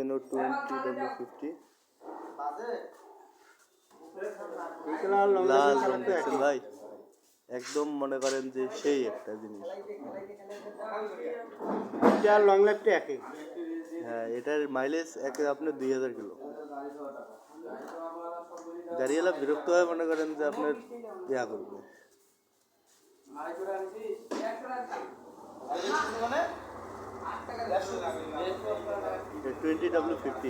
Rhino 20W50 লাল রং দেখছেন ভাই, একদম মনে করেন যে সেই একটা জিনিস। লং লাইফটা একই। হ্যাঁ, এটার মাইলেজ একে আপনার 2000 কিলো। গাড়িওয়ালা বিরক্ত হয় মনে করেন যে আপনার ইয়া করবে। 20W50